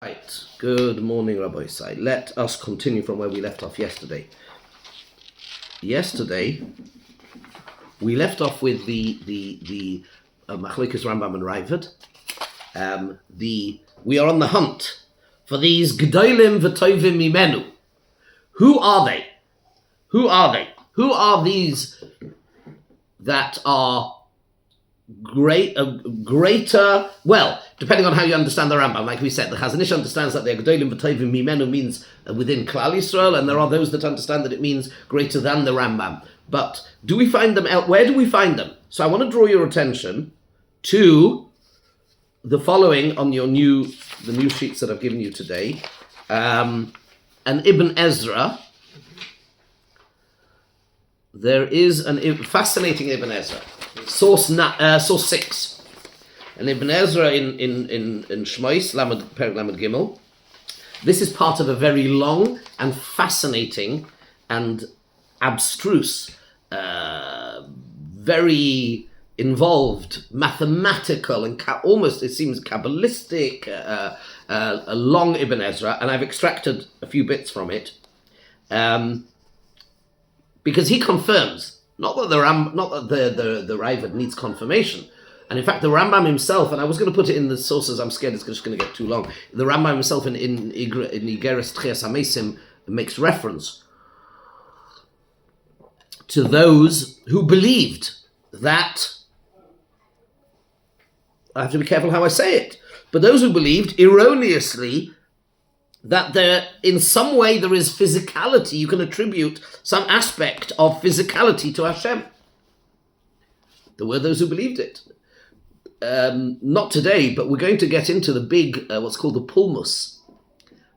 Right, good morning, Rabbi Isai. Let us continue from where we left off yesterday. Yesterday, we left off with the Machlokes Rambam and Raavad. We are on the hunt for these Gedolim v'Tovim Mimenu. Who are they? Who are they? Who are these that are greater, well, depending on how you understand the Rambam, like we said, the Chazon Ish understands that they're Gedolim v'Tovim Mimenu means within Klal Yisrael, and there are those that understand that it means greater than the Rambam. But do we find them out? Where do we find them? So I want to draw your attention to the following on the new sheets that I've given you today. And Ibn Ezra. There is a fascinating Ibn Ezra. Source 6. And Ibn Ezra in Shmois, Perek Lamed Gimel. This is part of a very long and fascinating and abstruse, very involved, mathematical and almost, it seems, Kabbalistic, a long Ibn Ezra, and I've extracted a few bits from it, because he confirms not that the Raavad needs confirmation. And in fact, the Rambam himself, and I was going to put it in the sources, I'm scared it's just going to get too long. The Rambam himself in Igeres Tchias HaMesim makes reference to those who believed that, I have to be careful how I say it, but those who believed erroneously that in some way there is physicality, you can attribute some aspect of physicality to Hashem. There were those who believed it. Not today, but we're going to get into the big, what's called the Pulmus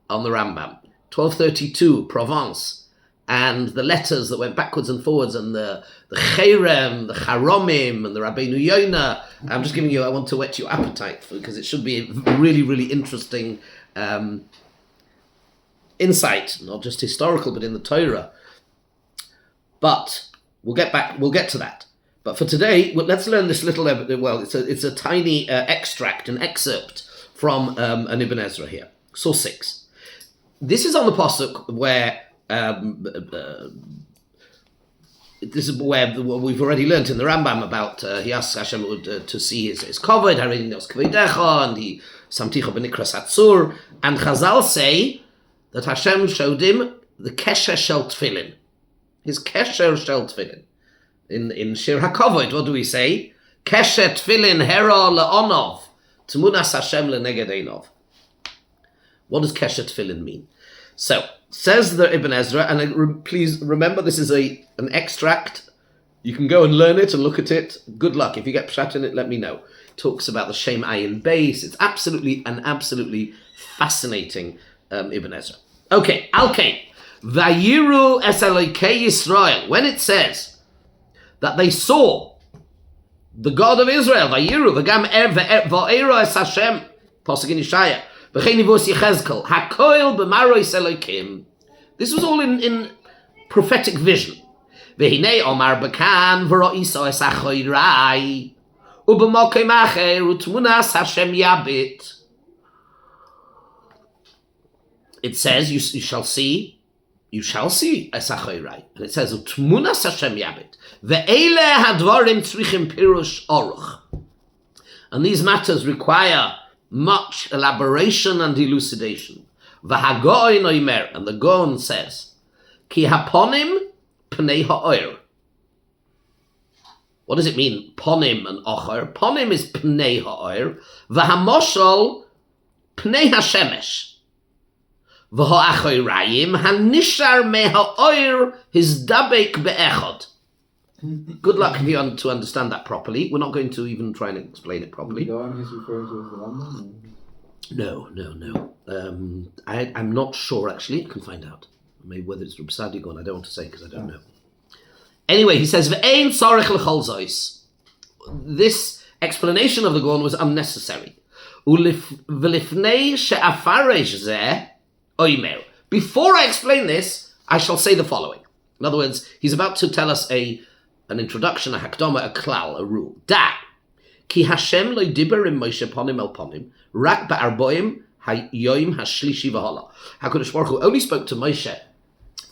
on the Rambam, 1232, Provence, and the letters that went backwards and forwards, and the Cherem, the Charomim, and the Rabbeinu Yonah. I'm just giving you, I want to whet your appetite, because it should be a really, really interesting insight, not just historical, but in the Torah. But we'll get to that. But for today, let's learn this little, it's a tiny extract, an excerpt from an Ibn Ezra here. Source 6. This is on the Pasuk where, this is where we've already learnt in the Rambam about, he asks Hashem to see his kavod, Harinos Kvedecha, and he Samticha B'Nikras Atzur, and Chazal say that Hashem showed him the Kesher Shel Tfilin, his Kesher Shel Tfilin. In Shir HaKavod, what do we say? Kesher Tfilin Hera Le'onov, Tmunas Hashem Le'neged Einov. What does Kesher Tfilin mean? So, says the Ibn Ezra, and please remember this is an extract. You can go and learn it and look at it. Good luck. If you get pshat in it, let me know. It talks about the Shem Ayin base. It's absolutely fascinating Ibn Ezra. Okay, Al-Kain. Vayiru es Elokei Yisrael. When it says that they saw the God of Israel, Vayiru, v'gam va'era es Hashem, Pasuk in Yeshaya, v'chein nivos Yechezkel, hakoil b'marois Elokim. This was all in prophetic vision. V'hinei omar b'kan v'ro'iso es achoirai, u'b'mokem acher u'tmunas Hashem yabit. It says, you shall see Esachoirai. And it says, Utmunas Hashem Yabit. Ve'ele hadvarim tzrichim pirush oruch. And these matters require much elaboration and elucidation. V'hagoin oimer. And the Gaon says, Ki haponim pnei ha'oir. What does it mean, ponim and ocher? Ponim is pnei ha'oir. V'hamoshol pnei hashemesh. V'ha'achoyrayim hanishar meha'oir hizdabek be'echod. Good luck if you to understand that properly. We're not going to even try and explain it properly. He's referring to the Rambam? No. I'm not sure, actually. I can find out. Maybe whether it's from Sadigon, I don't want to say because I don't know. Anyway, he says, V'ein tzorech l'chol zois. This explanation of the Gaon was unnecessary. V'lifnei she'afaresh zeh oimer. Before I explain this, I shall say the following. In other words, he's about to tell us an introduction, a hakdama, a klal, a rule. Da, ki Hashem lo diber im Moshe ponim el ponim, rak ba'arboim Hayoim Hashlishi V'Hala. HaKadosh Baruch Hu only spoke to Moshe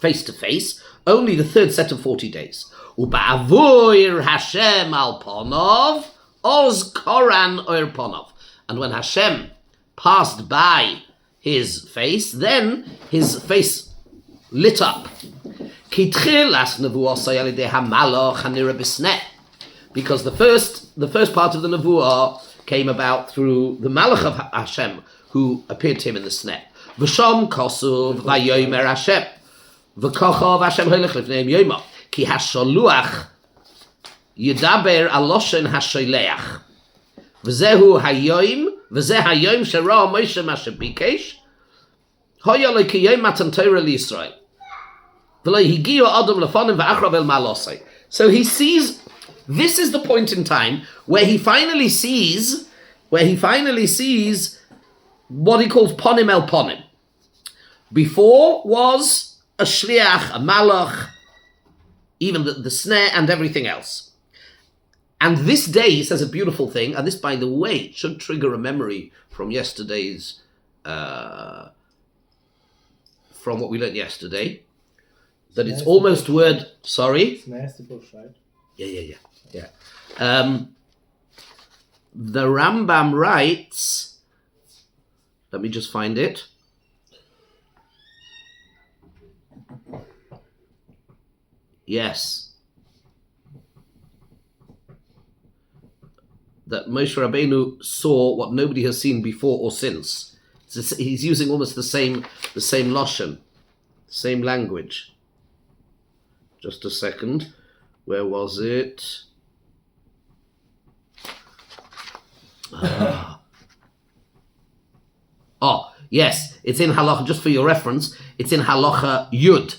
face to face, only the third set of 40 days. Uba'avoir Hashem al Ponov, Oz Koran Oir Ponov. And when Hashem passed by his face, then his face lit up. Because the first part of the Nevuah came about through the Malach of Hashem, who appeared to him in the sneh. V'sham kosuv vayomer Hashem v'kochov Hashem holich lifnei yoma ki hasholuach yidaber aloshen hasholeach v'zehu hayoim shera Moshe masher bikesh hoya lo ki yom matan Torah liYisrael v'lo higiyu adam lefonim v'achrav el malosai. So he sees. This is the point in time where he finally sees what he calls ponim el ponim. Before was a shliach, a malach, even the snare and everything else. And this day, he says a beautiful thing, and this, by the way, should trigger a memory from yesterday's, from what we learned yesterday, that it's almost word, sorry? Snare is the bush, right? Yeah. The Rambam writes, let me just find it. Yes. That Moshe Rabbeinu saw what nobody has seen before or since. He's using almost the same lashon, same language. Just a second. Where was it? Oh, yes, it's in Halacha, just for your reference, it's in Halacha Yud.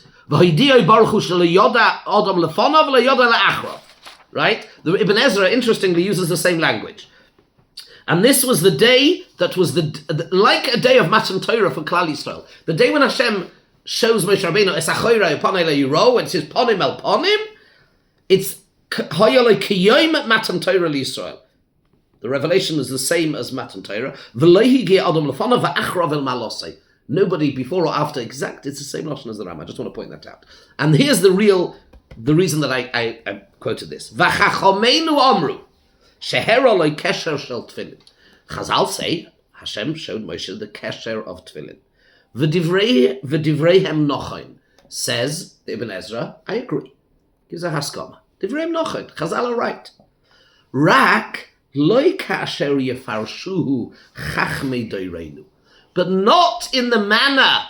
Right? The Ibn Ezra, interestingly, uses the same language. And this was the day that was like a day of Matan Torah for Klal Yisrael. The day when Hashem shows Moshe Rabbeinu, Es achoyra ponei le'yiro, when it says ponim el ponim, it's Hayalei Kiyom Matan Torah Yisrael. The revelation is the same as Matan Torah. V'lohi gi adam lefana v'achrav el malosei. Nobody before or after exact. It's the same lashon as the Ram. I just want to point that out. And here's the reason that I quoted this. V'chachomenu amru shehera loy kesher shel tefillin. Chazal say Hashem showed Moshe the kesher of tefillin. V'divreihem nochain, says Ibn Ezra. I agree. Gives a haskama. Divreim nochain. Chazal are right. Rak loy kasher yefarshuhu chachmei doireinu. But not in the manner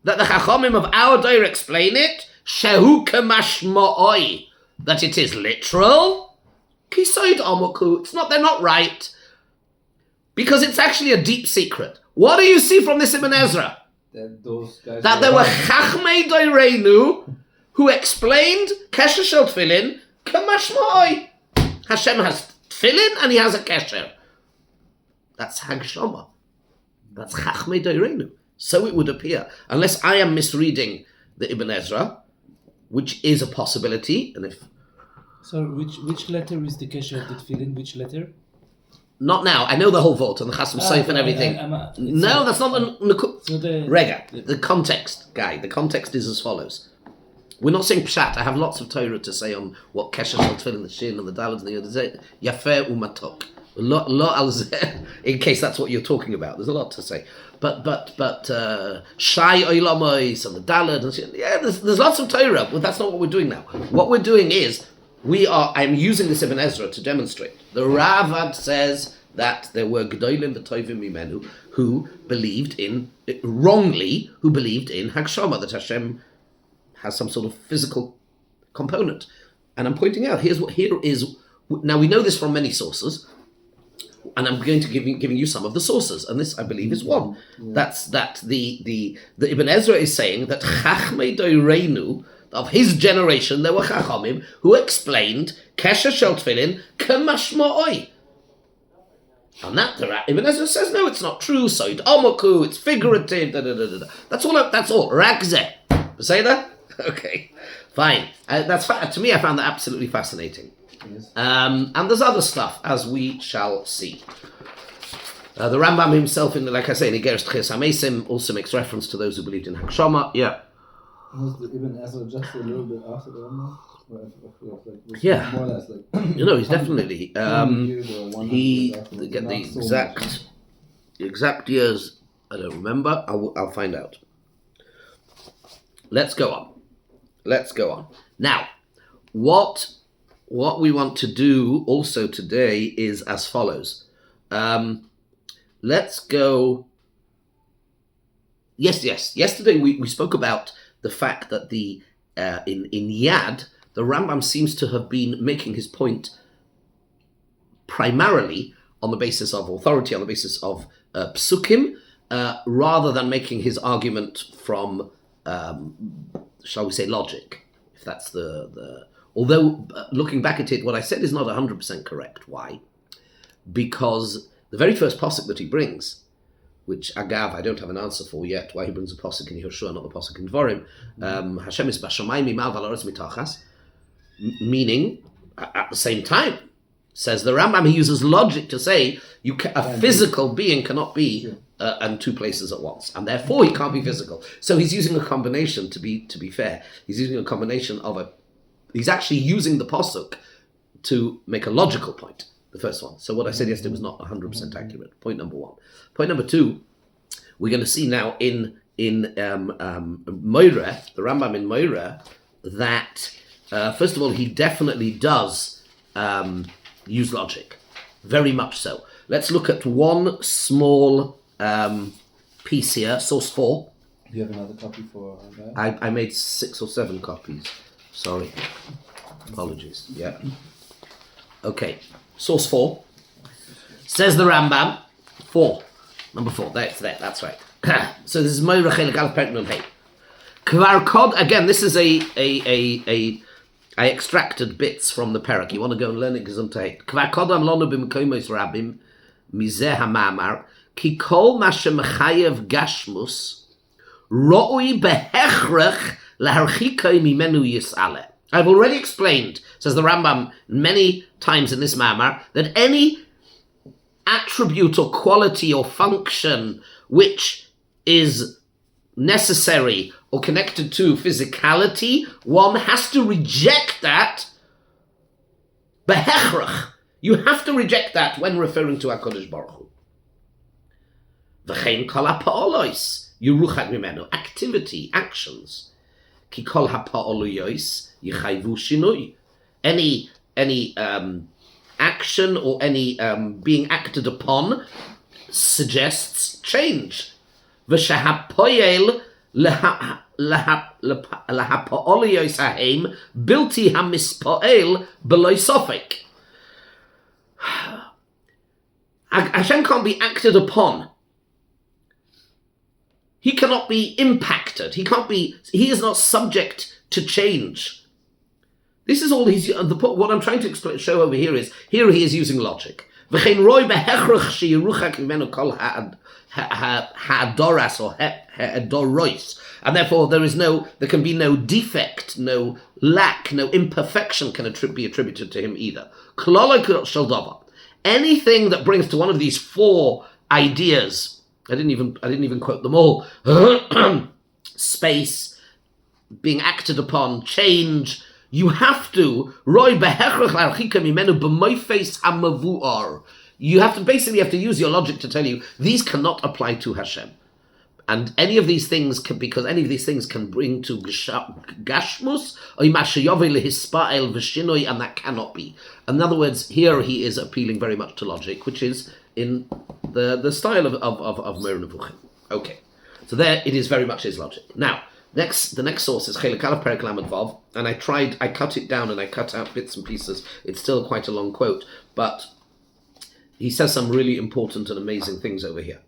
that the Chachamim of our day explain it, shehu kamashma'oi, that it is literal. Kisoid amoku, they're not right, because it's actually a deep secret. What do you see from this Ibn Ezra? That there were Chachmei Doireinu who explained Kesher Shel Tefillin kamashma'oi. Hashem has Tefillin and he has a Kesher. That's Hagshama. That's Chachmei Doireinu. So it would appear, unless I am misreading the Ibn Ezra, which is a possibility. And if so, which letter is the Kesher of the Tefillin? Which letter? Not now. I know the whole vault and the Chasam Sof and everything. No, that's not the Rega. The context, guy. The context is as follows. We're not saying Pshat. I have lots of Torah to say on what Kesher Shel Tefillin, the Shin and the Dalet and the Yodezeh. Yafeh umatok. In case that's what you're talking about, there's a lot to say. But Shai Oilamois and the Dalet and Shin. Yeah, there's lots of Torah, but that's not what we're doing now. What we're doing is I'm using this Ibn Ezra to demonstrate. The Ravad says that there were G'dolim v'Tovim Mimenu who believed in Hagshama, that Hashem has some sort of physical component. And I'm pointing out, now we know this from many sources, and I'm going to giving you some of the sources, and this I believe is one. Yeah. That the Ibn Ezra is saying that Chachmei Doireinu, of his generation, there were Chachamim who explained Kesher Shel Tefillin kamashma'oi. And that Ibn Ezra says, no, it's not true. Soid Amoku, it's figurative. That's all. Ragzeh. Say that? Okay, fine. To me, I found that absolutely fascinating. Yes. And there's other stuff, as we shall see. The Rambam himself, like I say, in Igeres Tchias HaMesim, also makes reference to those who believed in Hakshama. Yeah. Was the Ibn Ezra just a little bit after the Rambam? Was Yeah. more or less like He's definitely 20 years or 100 he years afterwards, get not the so much. exact years. I don't remember. I'll find out. Let's go on. Now, what we want to do also today is as follows. Let's go. Yes. Yesterday we spoke about the fact that the in Yad, the Rambam seems to have been making his point primarily on the basis of authority, on the basis of psukim, rather than making his argument from, shall we say, logic. If that's the although looking back at it, what I said is not 100% correct. Why? Because the very first pasuk that he brings, which Agav, I don't have an answer for yet, why he brings a pasuk in Yehoshua, not the pasuk in Dvorim, Hashem is b'shamayim imal v'al ha'aretz mitachas, meaning, at the same time, says the Rambam, he uses logic to say a physical being cannot be in two places at once, and therefore he can't be physical. So he's using a combination, to be fair. He's using a combination of he's actually using the pasuk to make a logical point, the first one. So what I said yesterday was not 100% accurate. Point number one. Point number two, we're going to see now in Moira, the Rambam in Moira, that first of all, he definitely does use logic, very much so. Let's look at one small piece here, source 4. Do you have another copy for that? I made 6 or 7 copies. Sorry. Apologies. Yeah. Okay. Source 4. Says the Rambam. 4. Number 4. That's right. So this is Moira Chelik Aleph Perek Nun Hey. Kvar Kod, again, this is I extracted bits from the Perek. You want to go and learn it, Gesundheit. Kvar Kodam Lonu B'Mekoimos Rabim Mizeh HaMamar Ki Kol Ma Shemechayev Gashmus Ro'ui Behechrech Laharchikoi Mimenu Yis'ale. I've already explained, says the Rambam many times in this Mamar, that any attribute or quality or function which is necessary or connected to physicality, one has to reject that. Behechrech. You have to reject that when referring to HaKadosh Baruch Hu. V'chein kol ha'pa'olois yiruchak mimenu. Activity, actions. Ki kol ha'pa'olois yichayvu shinui. Any action or any being acted upon suggests change. V'shehapoyel lahapa'olois hahem bilti hamispoel beloy sofek. Hashem can't be acted upon. He cannot be impacted. He is not subject to change. This is all what I'm trying to show over here is, here he is using logic. V'chein roi behechrech sheyiruchak mimenu kol ha'adoras or ha'adorois. And therefore there can be no defect, no lack, no imperfection can be attributed to him either. Klolok shel davar. Anything that brings to one of these 4 ideas, I didn't even quote them all. Space, being acted upon, change. You have to You have to use your logic to tell you these cannot apply to Hashem, and any of these things can bring to gashmus and that cannot be. In other words, here he is appealing very much to logic, which is in the style of Meir Nevuchim. Okay, so there it is, very much his logic. Now, the next source is Chelik Aleph Perek Lamed Vav, and I cut it down and I cut out bits and pieces. It's still quite a long quote, but he says some really important and amazing things over here.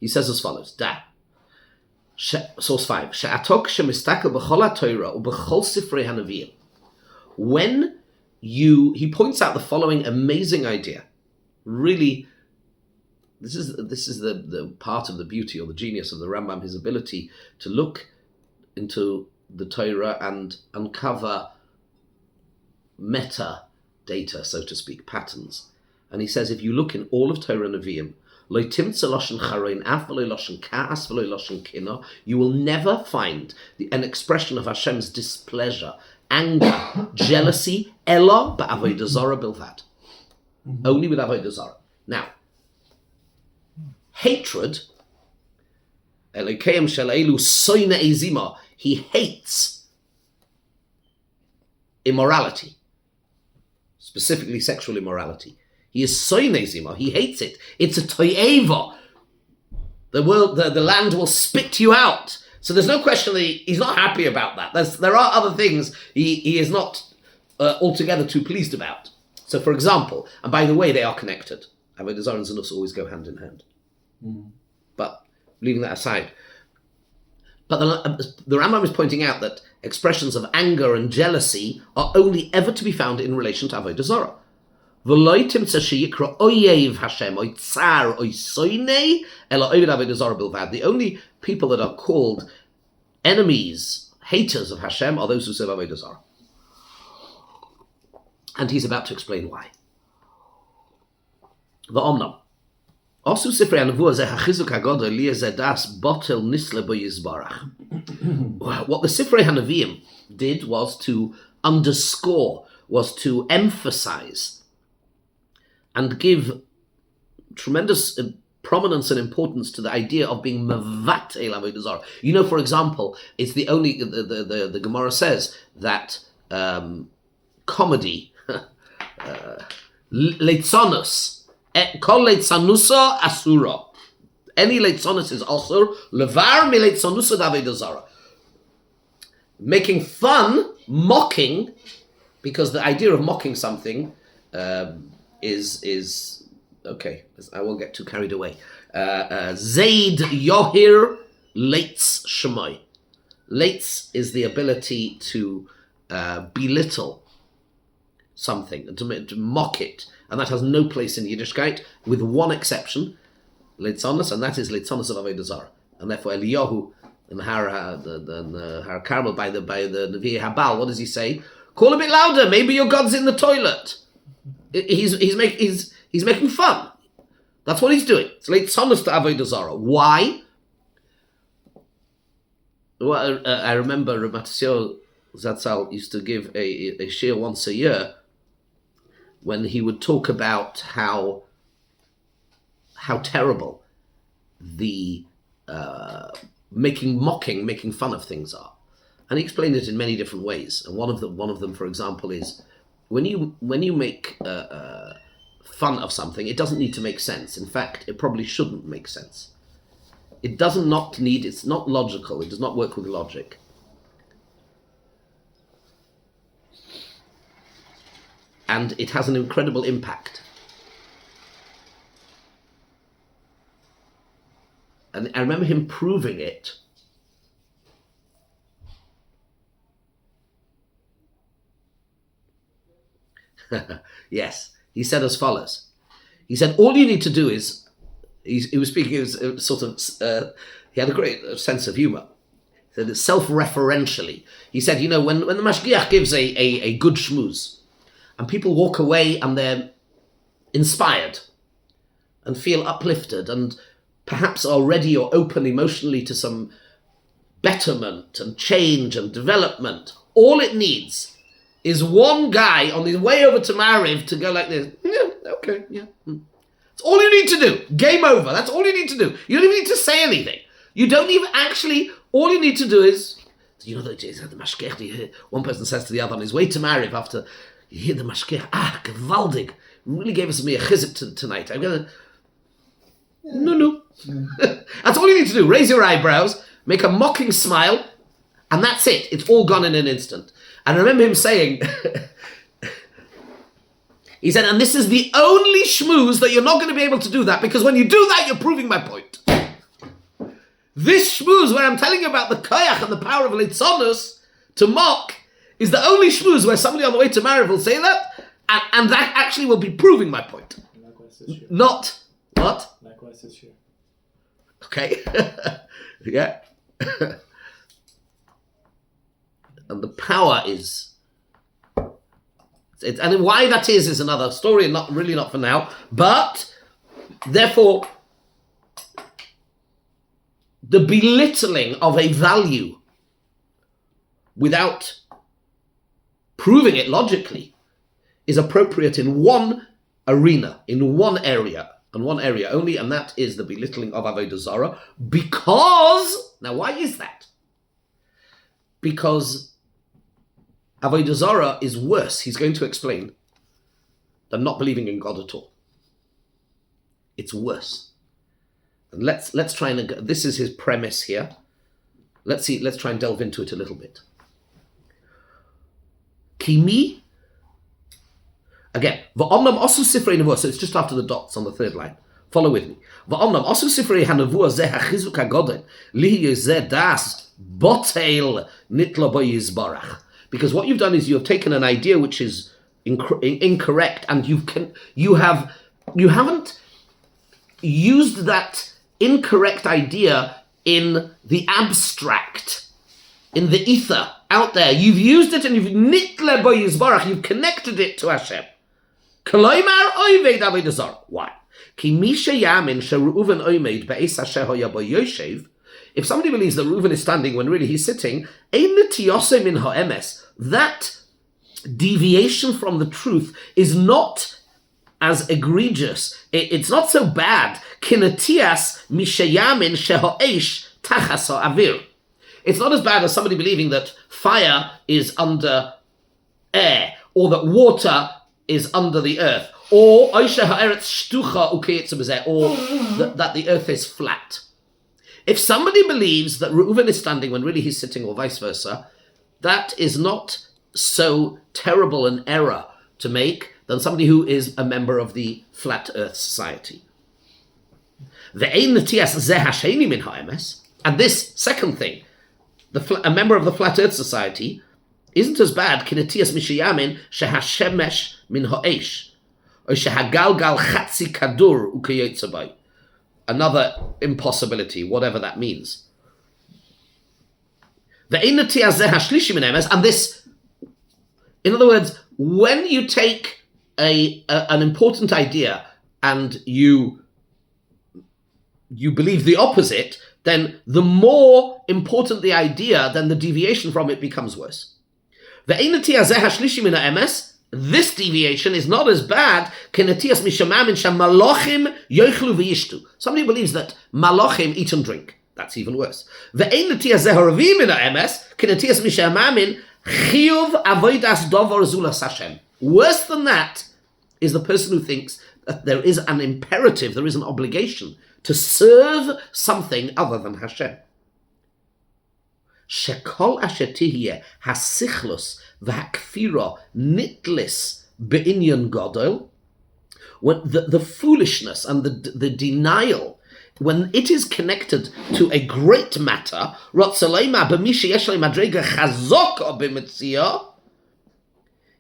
He says as follows: source 5. When he points out the following amazing idea. Really, this is the part of the beauty or the genius of the Rambam, his ability to look into the Torah and uncover meta data, so to speak, patterns. And he says, if you look in all of Torah Nevi'im, Lo timtza loshen charein af v'lo loshen ka'as v'lo loshen kino. You will never find an expression of Hashem's displeasure, anger, jealousy, elo ba'avodah zarah bilvad. Only with avodah zarah. Now, hatred, Elokeim shel elu soinei zima, he hates immorality, specifically sexual immorality. He is soinei zima, he hates it. It's a to'eva. The land will spit you out. So there's no question that he's not happy about that. There are other things he is not altogether too pleased about. So, for example, and by the way, they are connected. Avodah zarah and zanus always go hand in hand. But leaving that aside, but the Rambam is pointing out that expressions of anger and jealousy are only ever to be found in relation to avodah zarah. The only people that are called enemies, haters of Hashem, are those who serve avodah zarah. And he's about to explain why. V'omnam. Osu sifrei hanavua zeh hachizuk hagodol li zeh das botel nisle bo yizbarach. What the Sifrei Hanavim did was to underscore, was to emphasize, and give tremendous prominence and importance to the idea of being mevatel avodah zarah. You know, for example, it's the only the Gemara says that comedy, leitzonus. Kol leitzanusa asura. Any leitzonus is asur. Levar mi leitzanusa d'avodah zarah. Making fun, mocking, because the idea of mocking something is okay. I won't get too carried away. Zaid yohir leitz shemai. Leitz is the ability to belittle something and to mock it. And that has no place in Yiddishkeit, with one exception, Leitzonus, and that is Leitzonus of Avodah Zarah. And therefore Eliyahu in the Har Carmel by the Nevi Habal, what does he say? Call a bit louder, maybe your God's in the toilet. He's making fun. That's what he's doing. It's Leitzonus to Avodah Zarah. Why? Well, I remember Ramatisio Zatzal used to give a shir once a year, when he would talk about how terrible the making fun of things are, and he explained it in many different ways. And one of them, for example, is when you make fun of something, it doesn't need to make sense. In fact, it probably shouldn't make sense. It's not logical. It does not work with logic. And it has an incredible impact. And I remember him proving it. Yes, he said as follows. He said, all you need to do is, he was speaking, he was sort of, he had a great sense of humor. He said it self-referentially. He said, you know, when the Mashgiach gives a good shmooze, and people walk away and they're inspired and feel uplifted and perhaps are ready or open emotionally to some betterment and change and development. All it needs is one guy on his way over to Mariv to go like this. Yeah, okay, yeah. That's all you need to do. Game over. That's all you need to do. You don't even need to say anything. You don't even actually, all you need to do is, you know, the Mashgiach, one person says to the other on his way to Mariv after, you hear the mashgiach, gewaldig, really gave us a chizuk tonight. I'm going to, no. That's all you need to do. Raise your eyebrows, make a mocking smile, and that's it. It's all gone in an instant. And I remember him saying, he said, and this is the only shmooze that you're not going to be able to do that, because when you do that, you're proving my point. This shmooze where I'm telling you about the koyach and the power of leitzonus to mock is the only shmooze where somebody on the way to Mariv will say that, and that actually will be proving my point. Not, what? Likewise this year. Okay. Yeah. And the power is, and why that is another story, and not for now. But, therefore, the belittling of a value without proving it logically is appropriate in one arena, in one area, and one area only, and that is the belittling of Avodah Zarah. Because, now why is that? Because Avodah Zarah is worse, he's going to explain, than not believing in God at all. It's worse. And let's try and, this is his premise here. Let's try and delve into it a little bit. Kimi, again, v'omnam osu sifrei nevuah, so it's just after the dots on the third line. Follow with me. V'omnam osu sifrei hanevuah zeh hachizuk hagodel, lihi zeh das botel nitlo bo yizbarach. Because what you've done is you have taken an idea which is incorrect, and you haven't used that incorrect idea in the abstract, in the ether, out there. You've used it and you've connected it to Hashem. Why? If somebody believes that Reuven is standing when really he's sitting, that deviation from the truth is not as egregious. It's not so bad. It's not as bad as somebody believing that fire is under air, or that water is under the earth, or that the earth is flat. If somebody believes that Reuven is standing when really he's sitting, or vice versa, that is not so terrible an error to make than somebody who is a member of the Flat Earth Society. And this second thing, a member of the Flat Earth Society, isn't as bad. Another impossibility, whatever that means. And this, in other words, when you take an important idea and you believe the opposite, then the more important the idea, then the deviation from it becomes worse. This deviation is not as bad. Somebody believes that malachim eat and drink. That's even worse. Worse than that is the person who thinks that there is an imperative, there is an obligation to serve something other than Hashem. Shekol asher tihye hasichlus v'hakfira nitlis be'inyan gadol, when the foolishness and the denial, when it is connected to a great matter, rotzaleima b'mi sheyesh le madrega chazok b'metzia,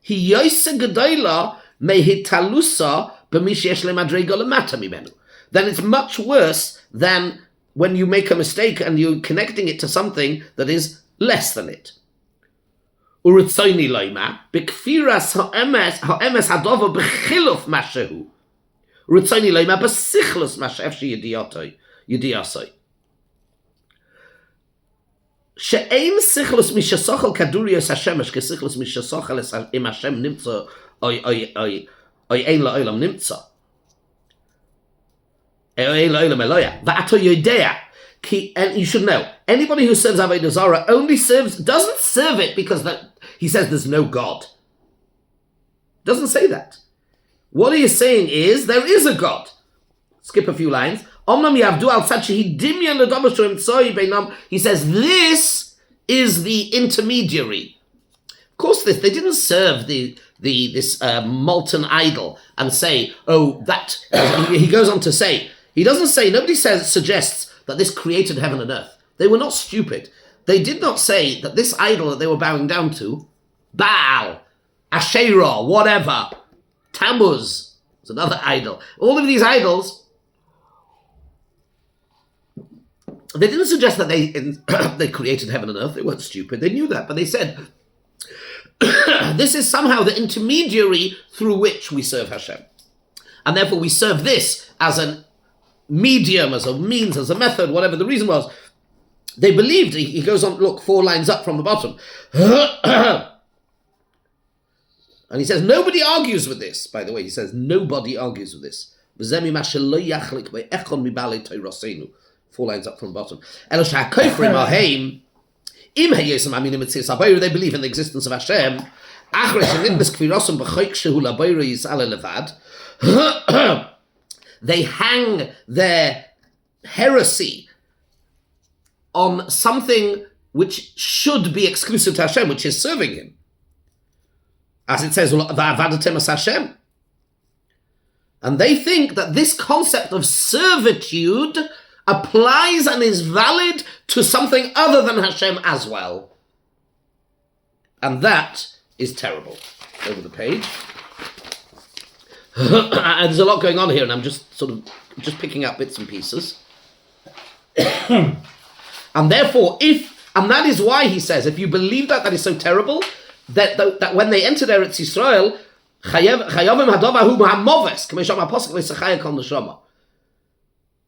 hi yoyse gedola mehitalusa b'mi sheyesh le madrega lemata mimenu. Then it's much worse than when you make a mistake and you're connecting it to something that is less than it. Uritzoini loima b'kfiras ha'emes hadover b'chiluf mashehu. Uritzoini loima b'sichlus mashev yediasoi. She'ein sichlus mishasochel kadurios hashemesh kesichlus mishasochel im Hashem nimtza oy ein la'olam nimtza. And you should know, anybody who serves Avodah Zarah doesn't serve it because he says there's no God. Doesn't say that. What he is saying is there is a God. Skip a few lines. He says this is the intermediary. Of course, they didn't serve this molten idol and say, oh, that. He goes on to say. He doesn't say, nobody suggests that this created heaven and earth. They were not stupid. They did not say that this idol that they were bowing down to, Baal, Asherah, whatever, Tammuz, it's another idol. All of these idols, they didn't suggest that they created heaven and earth. They weren't stupid. They knew that. But they said, this is somehow the intermediary through which we serve Hashem. And therefore we serve this as an medium, as a means, as a method, whatever the reason was, They believed, he goes on, look, 4 lines up from the bottom. And he says, nobody argues with this. By the way, he says, nobody argues with this. 4 lines up from the bottom. They believe in the existence of Hashem. They hang their heresy on something which should be exclusive to Hashem, which is serving Him. As it says, Va'avadatem as Hashem. And they think that this concept of servitude applies and is valid to something other than Hashem as well. And that is terrible. Over the page. There's a lot going on here, and I'm just just picking up bits and pieces. And therefore, and that is why he says, if you believe that is so terrible, that when they entered Eretz Yisrael,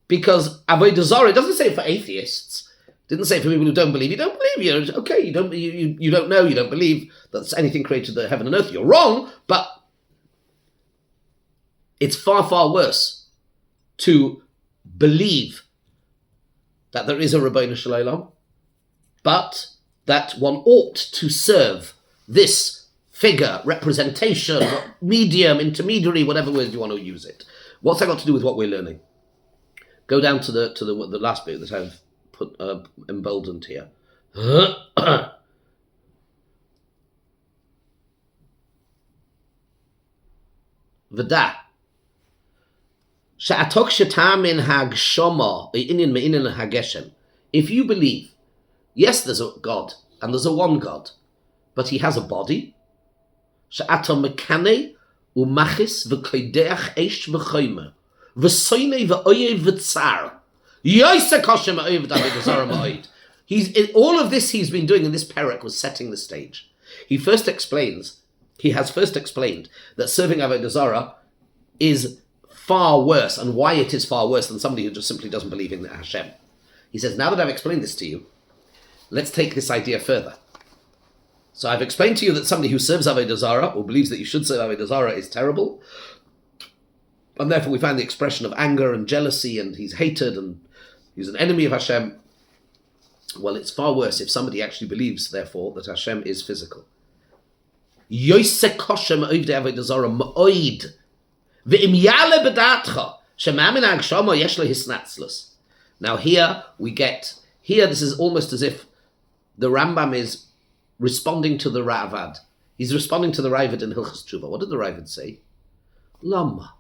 because Avodah Zarah, it doesn't say it for atheists. It didn't say for people who don't believe. You don't believe. You're okay. You don't know. You don't believe that anything created the heaven and earth. You're wrong, but it's far, far worse to believe that there is a Rabbeinu Shel Olam, but that one ought to serve this figure, representation, medium, intermediary, whatever word you want to use it. What's that got to do with what we're learning? Go down to the last bit that I've put emboldened here. V'da. If you believe, yes, there's a God, and there's a one God, but he has a body, all of this he's been doing in this parak was setting the stage. He has first explained that serving Avodah Zarah is far worse, and why it is far worse than somebody who just simply doesn't believe in Hashem. He says, now that I've explained this to you, let's take this idea further. So I've explained to you that somebody who serves Avodah Zarah, or believes that you should serve Avodah Zarah, is terrible. And therefore we find the expression of anger and jealousy, and he's hated, and he's an enemy of Hashem. Well, it's far worse if somebody actually believes, therefore, that Hashem is physical. Now here, this is almost as if the Rambam is responding to the Ravad. He's responding to the Ravad in Hilchos Tshuva. What did the Ravad say? Lama.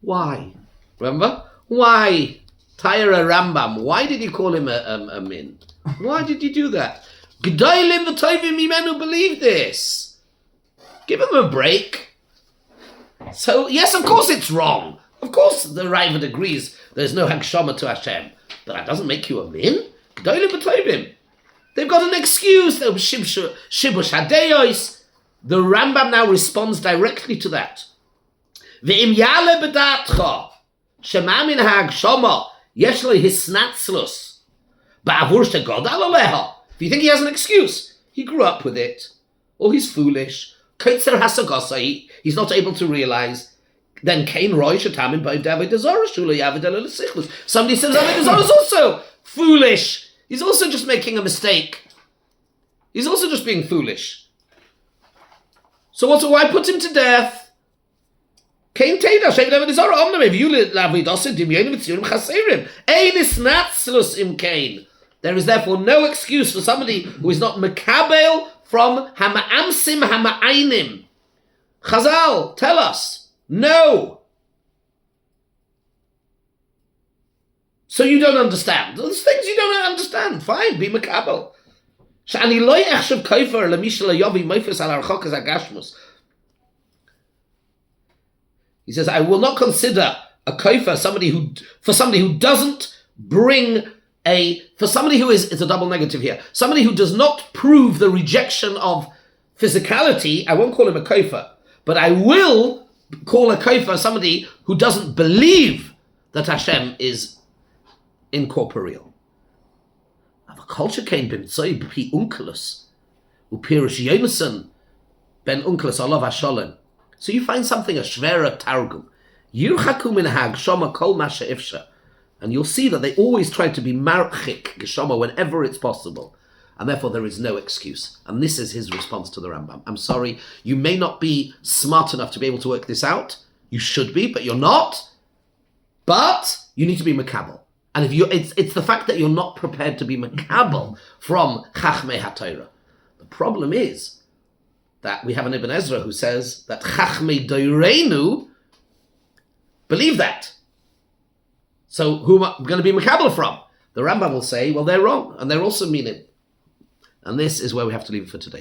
Why? Remember? Why? Tyra Rambam. Why did you call him a min? Why did you do that? Gedolim v'tovim mimenu believe this. Give him a break. So, yes, of course it's wrong. Of course the Ravad agrees there's no Hagshama to Hashem. But that doesn't make you a min. Gedolim v'tovim. They've got an excuse. They'll shibush hadeyos. The Rambam now responds directly to that. Ve'im yale b'datcha shema min hagshama yesh lo hisnatzlus ba'avur shegodal aleha. If you think he has an excuse, he grew up with it, or he's foolish. Kaitzer hasagosai, he's not able to realize. Then Cain roy shatamin by David Avodah Shula Yavid Elasichus. Somebody says Avodah Zarah is also foolish. He's also just making a mistake. He's also just being foolish. So why put him to death? Cain Teda Shaved Avodah Zarah Omnam Evyu Lavidosa Dimyonim Tziurim Chaserim Ein Isnatzlus Im Cain. There is therefore no excuse for somebody who is not Mekabel from Hama'amsim Hama'ainim. Chazal, tell us. No. So you don't understand. There's things you don't understand. Fine, be Mekabel. Sh'ani lo yachshav kofer lemisha lo yovi moifes al archokas agashmus. He says, I will not consider a kofer for somebody who doesn't bring for somebody who is, it's a double negative here, somebody who does not prove the rejection of physicality. I won't call him a kofer, but I will call a kofer somebody who doesn't believe that Hashem is incorporeal. Culture came b'mtzoi b'pi unkelus, u'pirush Yonason ben unkelus olav hasholem. So you find something a shvera targum. Yirchaku min hagshama kol masha ifsha. And you'll see that they always try to be marchik geshama whenever it's possible. And therefore there is no excuse. And this is his response to the Rambam. I'm sorry, you may not be smart enough to be able to work this out. You should be, but you're not. But you need to be makabel. And if it's the fact that you're not prepared to be makabel from Chachmei HaTorah. The problem is that we have an Ibn Ezra who says that Chachmei Doireinu believe that. So who am I going to be makabel from? The Rambam will say, well, they're wrong, and they're also meaning. And this is where we have to leave it for today.